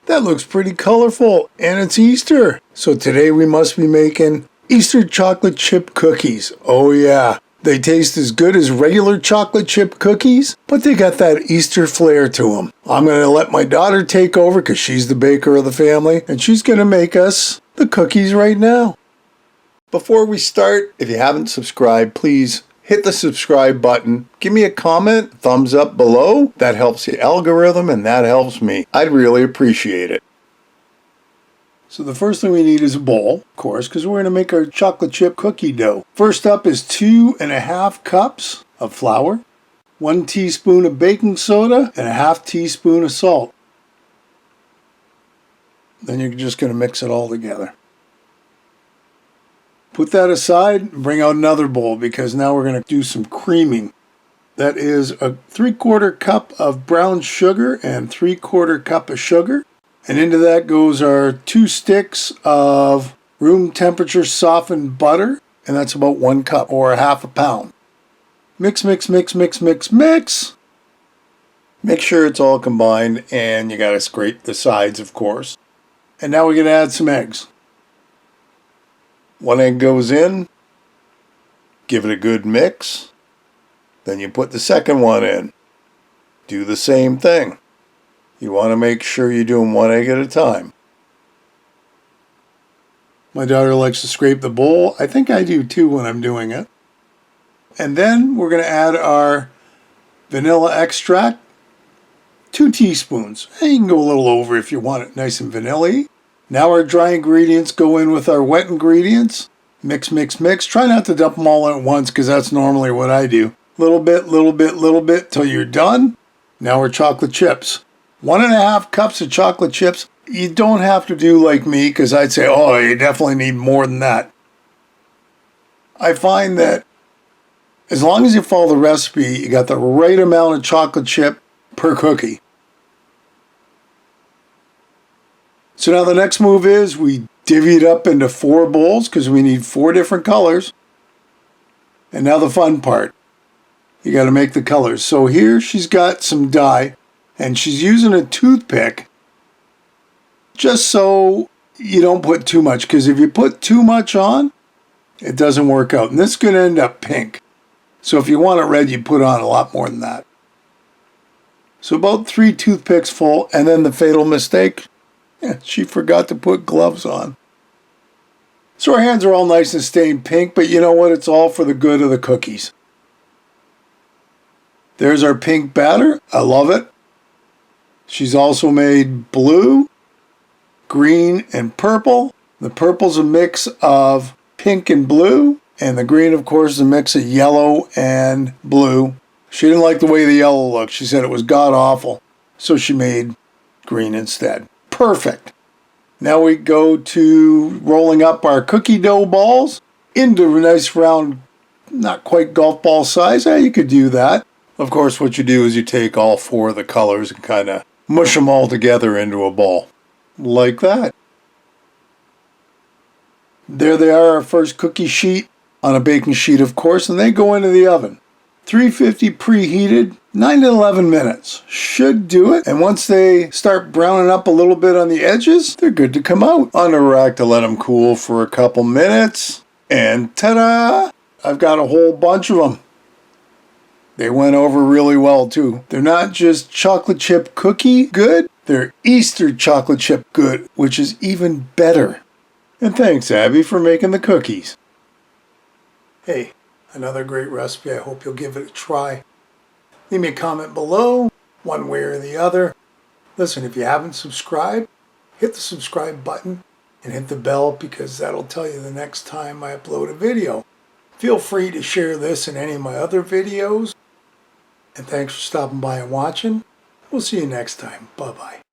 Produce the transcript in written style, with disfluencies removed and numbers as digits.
That looks pretty colorful, and it's Easter. So today we must be making Easter chocolate chip cookies. Oh yeah, they taste as good as regular chocolate chip cookies, but they got that Easter flair to them. I'm going to let my daughter take over because she's the baker of the family, and she's going to make us the cookies right now. Before we start, if you haven't subscribed, please hit the subscribe button. Give me a comment, thumbs up below. That helps the algorithm and that helps me. I'd really appreciate it. So the first thing we need is a bowl, of course, because we're going to make our chocolate chip cookie dough. First up is 2.5 cups of flour, 1 teaspoon of baking soda, and a half teaspoon of salt. Then you're just going to mix it all together. Put that aside and bring out another bowl because now we're going to do some creaming. That is a 3/4 cup of brown sugar and 3/4 cup of sugar. And into that goes our 2 sticks of room temperature softened butter. And that's about 1 cup or a half a pound. Mix, mix, mix, mix, mix, mix. Make sure it's all combined and you got to scrape the sides, of course. And now we're going to add some eggs. 1 egg goes in, give it a good mix, then you put the second one in. Do the same thing. You want to make sure you're doing 1 egg at a time. My daughter likes to scrape the bowl. I think I do too when I'm doing it. And then we're going to add our vanilla extract, 2 teaspoons. And you can go a little over if you want it nice and vanilla-y. Now our dry ingredients go in with our wet ingredients. Mix, mix, mix. Try not to dump them all at once because that's normally what I do. Little bit, little bit, little bit till you're done. Now our chocolate chips. 1.5 cups of chocolate chips. You don't have to do like me because I'd say, oh, you definitely need more than that. I find that as long as you follow the recipe, you got the right amount of chocolate chip per cookie. So now the next move is we divvy it up into 4 bowls because we need 4 different colors. And now the fun part. You got to make the colors. So here she's got some dye and she's using a toothpick just so you don't put too much, because if you put too much on, it doesn't work out. And this is going to end up pink. So if you want it red, you put on a lot more than that. So about 3 toothpicks full, and then the fatal mistake. Yeah, she forgot to put gloves on. So our hands are all nice and stained pink, but you know what? It's all for the good of the cookies. There's our pink batter. I love it. She's also made blue, green, and purple. The purple's a mix of pink and blue, and the green, of course, is a mix of yellow and blue. She didn't like the way the yellow looked. She said it was god-awful, so she made green instead. Perfect. Now we go to rolling up our cookie dough balls into a nice round, not quite golf ball size. Yeah, you could do that. Of course, what you do is you take all 4 of the colors and kind of mush them all together into a ball. Like that. There they are, our first cookie sheet on a baking sheet, of course, and they go into the oven. 350 preheated, 9 to 11 minutes. Should do it. And once they start browning up a little bit on the edges, they're good to come out. On a rack to let them cool for a couple minutes. And ta-da! I've got a whole bunch of them. They went over really well too. They're not just chocolate chip cookie good, they're Easter chocolate chip good, which is even better. And thanks, Abby, for making the cookies. Hey, another great recipe. I hope you'll give it a try. Leave me a comment below, one way or the other. Listen, if you haven't subscribed, hit the subscribe button and hit the bell because that'll tell you the next time I upload a video. Feel free to share this and any of my other videos. And thanks for stopping by and watching. We'll see you next time. Bye-bye.